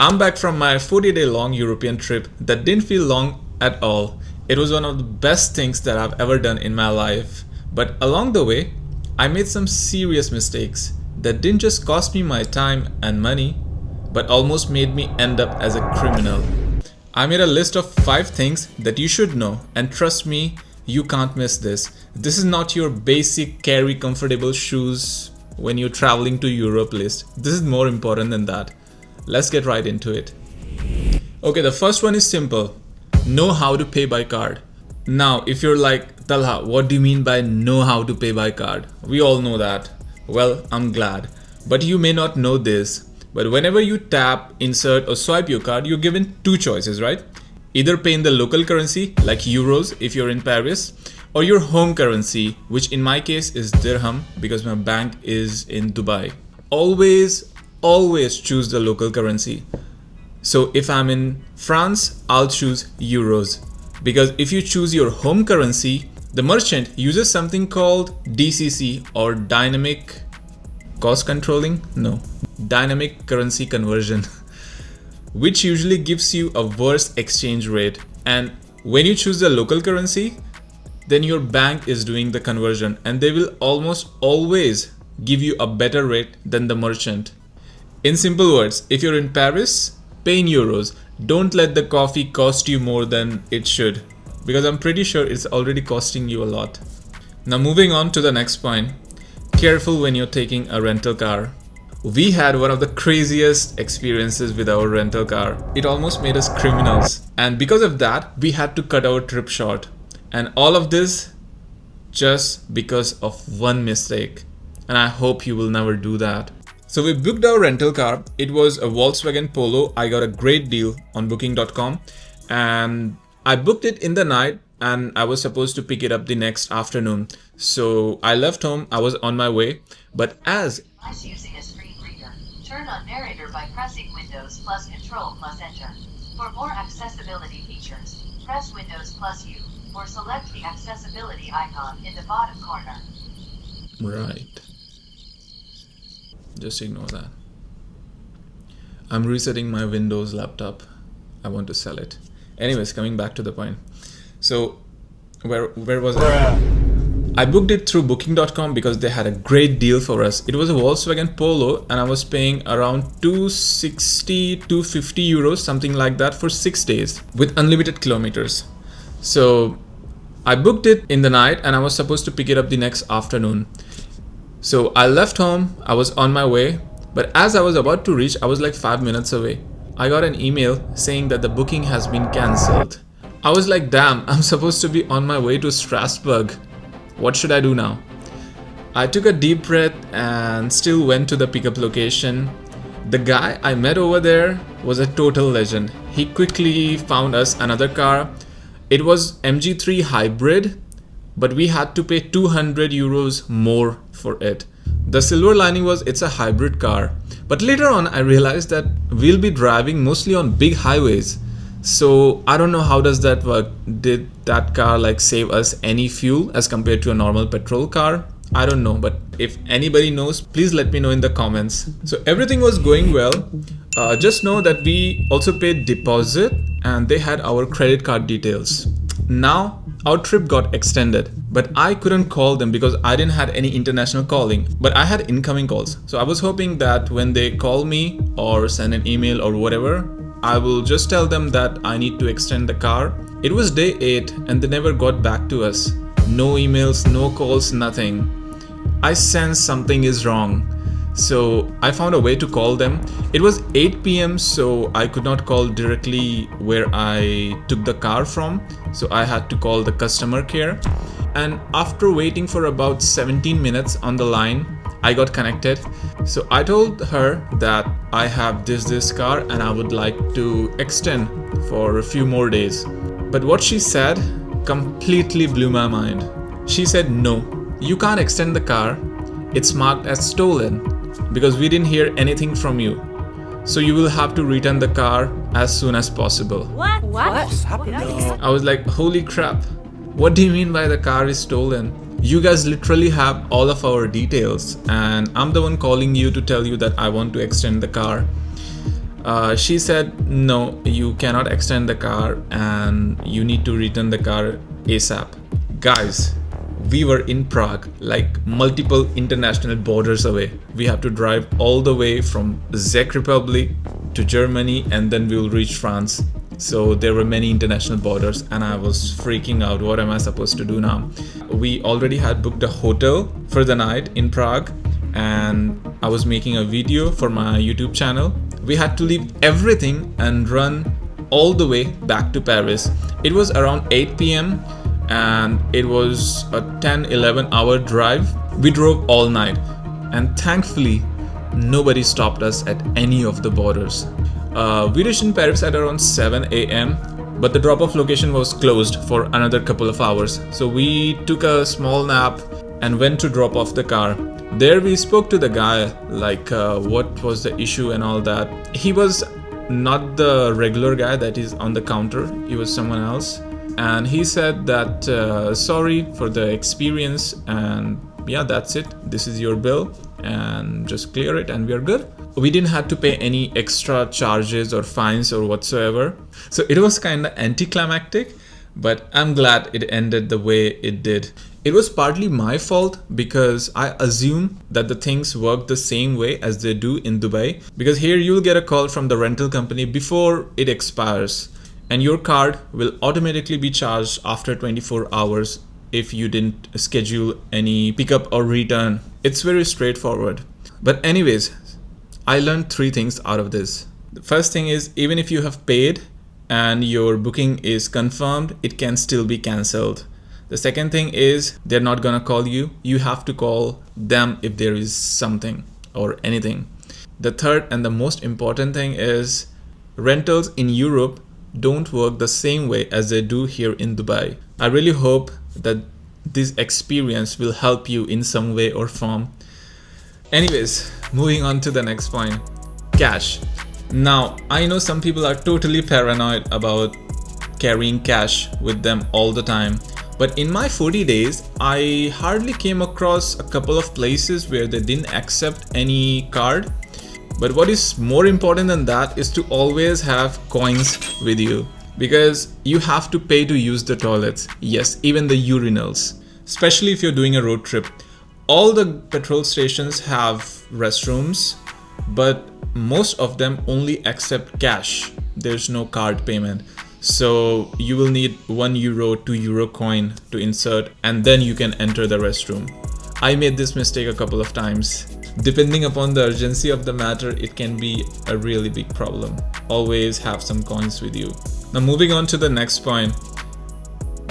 I'm back from my 40-day long European trip that didn't feel long at all. It was one of the best things that I've ever done in my life. But along the way, I made some serious mistakes that didn't just cost me my time and money, but almost made me end up as a criminal. I made a list of 5 things that you should know, and trust me, you can't miss this. This is not your basic carry comfortable shoes when you're traveling to Europe list. This is more important than that. Let's get right into it. Okay, the first one is simple. Know how to pay by card. Now, if you're like, Talha, what do you mean by know how to pay by card? We all know that. Well, I'm glad. But you may not know this. But whenever you tap, insert or swipe your card, you're given 2 choices, right? Either pay in the local currency, like euros if you're in Paris, or your home currency, which in my case is dirham because my bank is in Dubai. Always choose the local currency. So if I'm in France, I'll choose euros. Because if you choose your home currency, the merchant uses something called DCC or dynamic dynamic currency conversion, which usually gives you a worse exchange rate. And when you choose the local currency, then your bank is doing the conversion and they will almost always give you a better rate than the merchant. In simple words, if you're in Paris, pay in euros. Don't let the coffee cost you more than it should, because I'm pretty sure it's already costing you a lot. Now moving on to the next point. Careful when you're taking a rental car. We had one of the craziest experiences with our rental car. It almost made us criminals. And because of that, we had to cut our trip short. And all of this just because of one mistake. And I hope you will never do that. So we booked our rental car. It was a Volkswagen Polo. I got a great deal on booking.com. And I booked it in the night and I was supposed to pick it up the next afternoon. So I left home. I was on my way. But as using a screen reader, turn on narrator by pressing Windows plus Control plus Enter. For more accessibility features, press Windows plus U or select the accessibility icon in the bottom corner. Right. Just ignore that. I'm resetting my Windows laptop. I want to sell it. Anyways, coming back to the point. So where was I? I booked it through booking.com because they had a great deal for us. It was a Volkswagen Polo and I was paying around 250 euros, something like that, for 6 days with unlimited kilometers. So I booked it in the night and I was supposed to pick it up the next afternoon. So I left home, I was on my way, but as I was about to reach, I was like 5 minutes away. I got an email saying that the booking has been cancelled. I was like, damn, I'm supposed to be on my way to Strasbourg. What should I do now? I took a deep breath and still went to the pickup location. The guy I met over there was a total legend. He quickly found us another car. It was MG3 hybrid, but we had to pay 200 euros more for it. The silver lining was it's a hybrid car. But later on, I realized that we'll be driving mostly on big highways. So I don't know how does that work. Did that car like save us any fuel as compared to a normal petrol car? I don't know, but if anybody knows, please let me know in the comments. So everything was going well. Just know that we also paid deposit and they had our credit card details. Now our trip got extended, but I couldn't call them because I didn't have any international calling, but I had incoming calls. So I was hoping that when they call me or send an email or whatever, I will just tell them that I need to extend the car. It was day 8 and they never got back to us. No emails, no calls, nothing. I sensed something is wrong. So I found a way to call them. It was 8 p.m. so I could not call directly where I took the car from. So I had to call the customer care. And after waiting for about 17 minutes on the line, I got connected. So I told her that I have this car and I would like to extend for a few more days. But what she said completely blew my mind. She said, no, you can't extend the car. It's marked as stolen because we didn't hear anything from you. So you will have to return the car as soon as possible. What's happening? I was like, holy crap. What do you mean by the car is stolen? You guys literally have all of our details and I'm the one calling you to tell you that I want to extend the car. She said, no, you cannot extend the car and you need to return the car ASAP. Guys, we were in Prague, like multiple international borders away. We have to drive all the way from Czech Republic to Germany, and then we will reach France. So there were many international borders and I was freaking out. What am I supposed to do now? We already had booked a hotel for the night in Prague, and I was making a video for my YouTube channel. We had to leave everything and run all the way back to Paris. It was around 8 p.m. and it was a 10-11 hour drive. We drove all night and thankfully nobody stopped us at any of the borders. We reached in Paris at around 7 a.m. but the drop-off location was closed for another couple of hours. So we took a small nap and went to drop off the car. There we spoke to the guy, like what was the issue and all that. He was not the regular guy that is on the counter, he was someone else. And he said that sorry for the experience, and yeah, that's it. This is your bill and just clear it and we are good. We didn't have to pay any extra charges or fines or whatsoever. So it was kind of anticlimactic, but I'm glad it ended the way it did. It was partly my fault because I assume that the things work the same way as they do in Dubai, because here you'll get a call from the rental company before it expires, and your card will automatically be charged after 24 hours if you didn't schedule any pickup or return. It's very straightforward. But anyways, I learned 3 things out of this. The first thing is, even if you have paid and your booking is confirmed, it can still be cancelled. The second thing is, they're not gonna call you. You have to call them if there is something or anything. The third and the most important thing is, rentals in Europe don't work the same way as they do here in Dubai. I really hope that this experience will help you in some way or form. Anyways, moving on to the next point, cash. Now, I know some people are totally paranoid about carrying cash with them all the time. But in my 40 days, I hardly came across a couple of places where they didn't accept any card. But what is more important than that is to always have coins with you, because you have to pay to use the toilets. Yes, even the urinals, especially if you're doing a road trip. All the petrol stations have restrooms, but most of them only accept cash. There's no card payment. So you will need €1, €2 coin to insert, and then you can enter the restroom. I made this mistake a couple of times. Depending upon the urgency of the matter, it can be a really big problem. Always have some coins with you. Now moving on to the next point,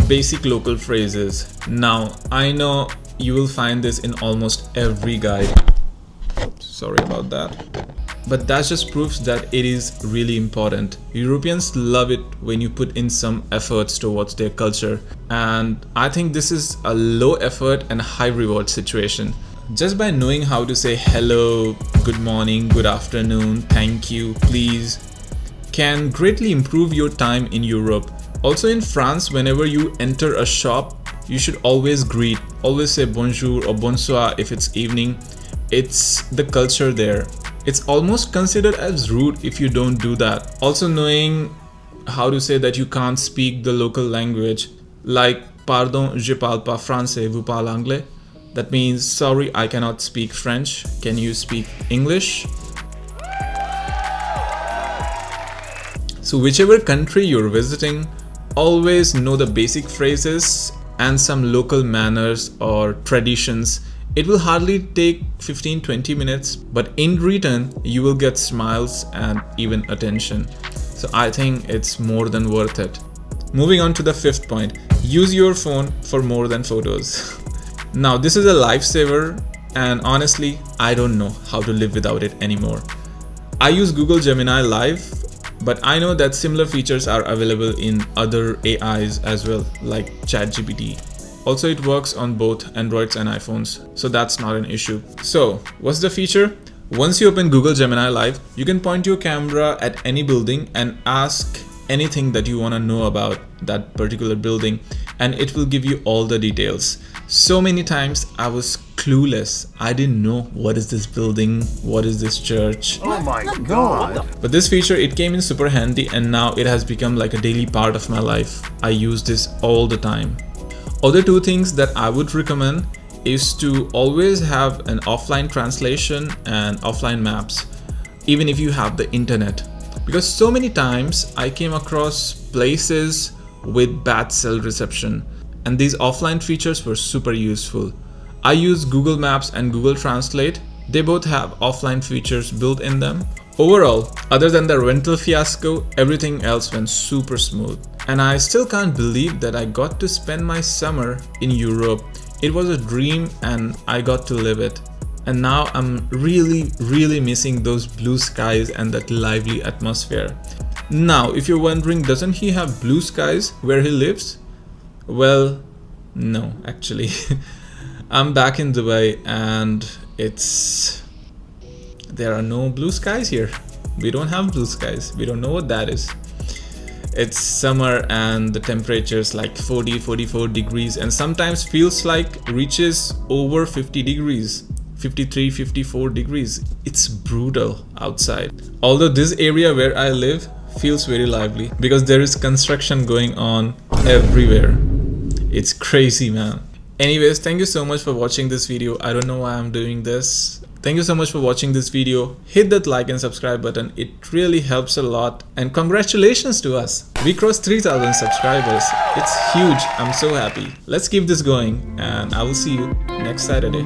basic local phrases. Now I know you will find this in almost every guide. Sorry about that. But that just proves that it is really important. Europeans love it when you put in some efforts towards their culture. And I think this is a low effort and high reward situation. Just by knowing how to say hello, good morning, good afternoon, thank you, please, can greatly improve your time in Europe. Also in France, whenever you enter a shop, you should always greet. Always say bonjour or bonsoir if it's evening. It's the culture there. It's almost considered as rude if you don't do that. Also knowing how to say that you can't speak the local language, like pardon, je parle pas français, vous parlez anglais. That means sorry, I cannot speak French. Can you speak English? So whichever country you're visiting, always know the basic phrases and some local manners or traditions. It will hardly take 15-20 minutes, but in return, you will get smiles and even attention. So I think it's more than worth it. Moving on to the 5th point, use your phone for more than photos. Now this is a lifesaver, and honestly, I don't know how to live without it anymore. I use Google Gemini Live, but I know that similar features are available in other AIs as well, like ChatGPT. Also, it works on both Androids and iPhones, so that's not an issue. So, what's the feature? Once you open Google Gemini Live, you can point your camera at any building and ask anything that you want to know about that particular building, and it will give you all the details. So many times I was clueless. I didn't know what is this building, what is this church. Oh my god. But this feature, it came in super handy, and now it has become like a daily part of my life. I use this all the time. Other two things that I would recommend is to always have an offline translation and offline maps, even if you have the internet. Because so many times I came across places with bad cell reception, and these offline features were super useful. I use Google Maps and Google Translate. They both have offline features built in them. Overall, other than the rental fiasco, everything else went super smooth. And I still can't believe that I got to spend my summer in Europe. It was a dream and I got to live it. And now I'm really missing those blue skies and that lively atmosphere. Now, if you're wondering, doesn't he have blue skies where he lives? Well, no, actually. I'm back in Dubai and there are no blue skies here. We don't have blue skies. We don't know what that is. It's summer and the temperature is like 44 degrees, and sometimes feels like reaches over 50 degrees. 53, 54 degrees. It's brutal outside. Although this area where I live feels very lively because there is construction going on everywhere. It's crazy, man. Anyways, thank you so much for watching this video. I don't know why I'm doing this. Thank you so much for watching this video. Hit that like and subscribe button. It really helps a lot. And congratulations to us. We crossed 3,000 subscribers. It's huge. I'm so happy. Let's keep this going, and I will see you next Saturday.